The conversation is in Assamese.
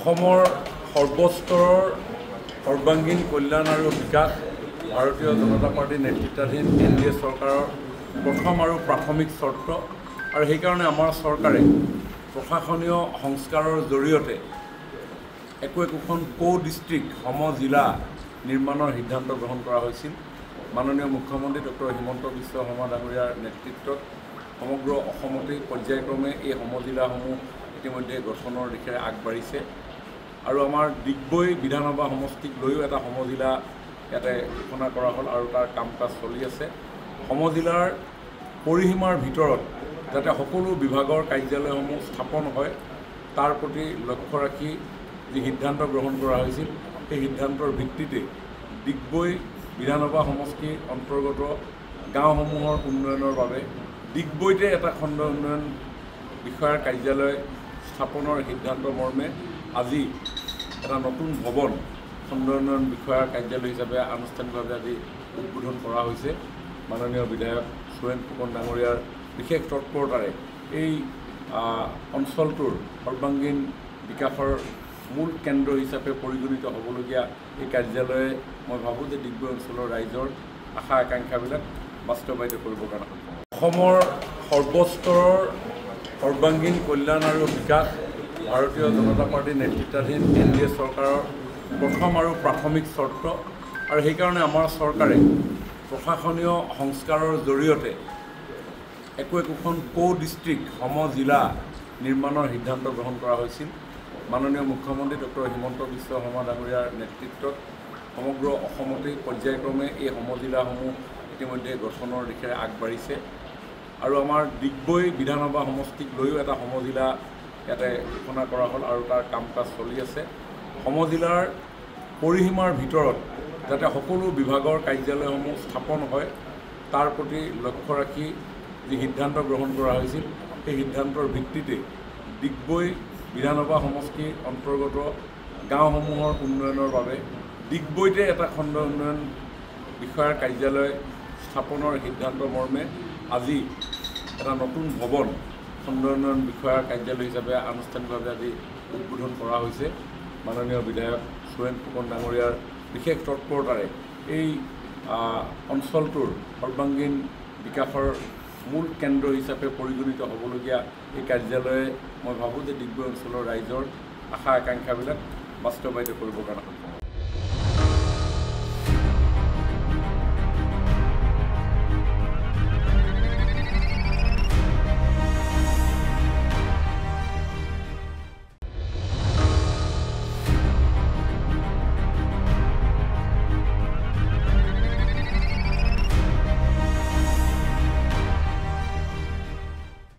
অসমৰ সৰ্বস্তৰৰ সৰ্বাংগীন কল্যাণ আৰু বিকাশ ভাৰতীয় জনতা পাৰ্টি নেতৃত্বাধীন NDA চৰকাৰৰ প্ৰথম আৰু প্ৰাথমিক চৰ্ত আৰু সেইকাৰণে আমাৰ চৰকাৰে প্ৰশাসনীয় সংস্কাৰৰ জৰিয়তে একোখন ডিষ্ট্ৰিক্ট জিলা নিৰ্মাণৰ সিদ্ধান্ত গ্ৰহণ কৰা হৈছিল। মাননীয় মুখ্যমন্ত্ৰী ডক্টৰ হিমন্ত বিশ্ব শৰ্মা ডাঙৰীয়াৰ নেতৃত্বত সমগ্ৰ অসমতে পৰ্যায়ক্ৰমে এই সমজিলাসমূহ ইতিমধ্যে গঠনৰ দিশে আগবাঢ়িছে আৰু আমাৰ ডিগবৈ বিধানসভা সমষ্টিক লৈও এটা সমজিলা ইয়াতে ঘোষণা কৰা হ'ল আৰু তাৰ কাম কাজ চলি আছে। সমজিলাৰ পৰিসীমাৰ ভিতৰত যাতে সকলো বিভাগৰ কাৰ্যালয়সমূহ স্থাপন হয় তাৰ প্ৰতি লক্ষ্য ৰাখি যি সিদ্ধান্ত গ্ৰহণ কৰা হৈছিল সেই সিদ্ধান্তৰ ভিত্তিতে ডিগবৈ বিধানসভা সমষ্টিৰ অন্তৰ্গত গাঁওসমূহৰ উন্নয়নৰ বাবে ডিগবৈতে এটা খণ্ড উন্নয়ন বিষয়াৰ কাৰ্যালয় স্থাপনৰ সিদ্ধান্ত মৰ্মে আজি এটা নতুন ভৱন খণ্ড উন্নয়ন বিষয়াৰ কাৰ্যালয় হিচাপে আনুষ্ঠানিকভাৱে আজি উদ্বোধন কৰা হৈছে। মাননীয় বিধায়ক সুৰেন ফুকন ডাঙৰীয়াৰ বিশেষ তৎপৰতাৰে এই অঞ্চলটোৰ সৰ্বাংগীন বিকাশৰ মূল কেন্দ্ৰ হিচাপে পৰিগণিত হ'বলগীয়া এই কাৰ্যালয়ে মই ভাবোঁ যে ডিগবৈ অঞ্চলৰ ৰাইজৰ আশা আকাংক্ষাবিলাক বাস্তৱায়িত কৰিবৰ কাৰণে সক্ষম। অসমৰ সৰ্বস্তৰৰ সৰ্বাংগীন কল্যাণ আৰু বিকাশ ভাৰতীয় জনতা পাৰ্টি নেতৃত্বাধীন NDA চৰকাৰৰ প্ৰথম আৰু প্ৰাথমিক চৰ্ত আৰু সেইকাৰণে আমাৰ চৰকাৰে প্ৰশাসনীয় সংস্কাৰৰ জৰিয়তে একোখন ডিষ্ট্ৰিক্ট জিলা নিৰ্মাণৰ সিদ্ধান্ত গ্ৰহণ কৰা হৈছিল। মাননীয় মুখ্যমন্ত্ৰী ডক্টৰ হিমন্ত বিশ্ব শৰ্মা ডাঙৰীয়াৰ নেতৃত্বত সমগ্ৰ অসমতে পৰ্যায়ক্ৰমে এই সমজিলাসমূহ ইতিমধ্যে গঠনৰ দিশে আগবাঢ়িছে আৰু আমাৰ ডিগবৈ বিধানসভা সমষ্টিক লৈও এটা সমজিলা ইয়াতে ঘোষণা কৰা হ'ল আৰু তাৰ কাম কাজ চলি আছে। সমজিলাৰ পৰিসীমাৰ ভিতৰত যাতে সকলো বিভাগৰ কাৰ্যালয়সমূহ স্থাপন হয় তাৰ প্ৰতি লক্ষ্য ৰাখি যি সিদ্ধান্ত গ্ৰহণ কৰা হৈছিল সেই সিদ্ধান্তৰ ভিত্তিতে ডিগবৈ বিধানসভা সমষ্টিৰ অন্তৰ্গত গাঁওসমূহৰ উন্নয়নৰ বাবে ডিগবৈতে এটা খণ্ড উন্নয়ন বিষয়াৰ কাৰ্যালয় স্থাপনৰ সিদ্ধান্ত মৰ্মে আজি এটা নতুন ভৱন খণ্ড উন্নয়ন বিষয়াৰ কাৰ্যালয় হিচাপে আনুষ্ঠানিকভাৱে আজি উদ্বোধন কৰা হৈছে। মাননীয় বিধায়ক সুৰেন ফুকন ডাঙৰীয়াৰ বিশেষ তৎপৰতাৰে এই অঞ্চলটোৰ সৰ্বাংগীন বিকাশৰ মূল কেন্দ্ৰ হিচাপে পৰিগণিত হ'বলগীয়া এই কাৰ্যালয়ে মই ভাবোঁ যে ডিগবৈ অঞ্চলৰ ৰাইজৰ আশা আকাংক্ষাবিলাক বাস্তৱায়িত কৰিবৰ কাৰণে সক্ষম।